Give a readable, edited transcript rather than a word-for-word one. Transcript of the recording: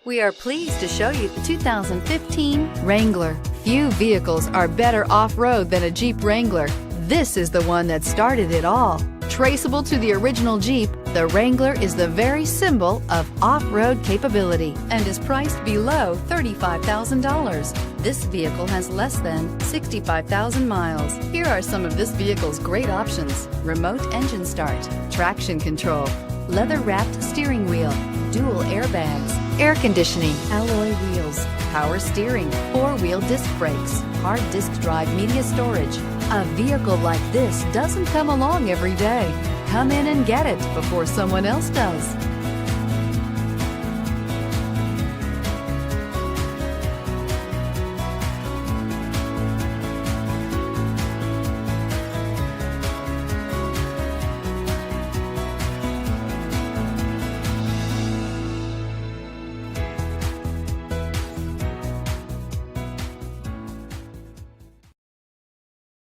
We are pleased to show you the 2015 Wrangler. Few vehicles are better off-road than a Jeep Wrangler. This is the one that started it all. Traceable to the original Jeep, the Wrangler is the very symbol of off-road capability and is priced below $35,000. This vehicle has less than 65,000 miles. Here are some of this vehicle's great options: remote engine start, traction control, leather-wrapped steering wheel, dual airbags, air conditioning, alloy wheels, power steering, four-wheel disc brakes, hard disk drive media storage. A vehicle like this doesn't come along every day. Come in and get it before someone else does.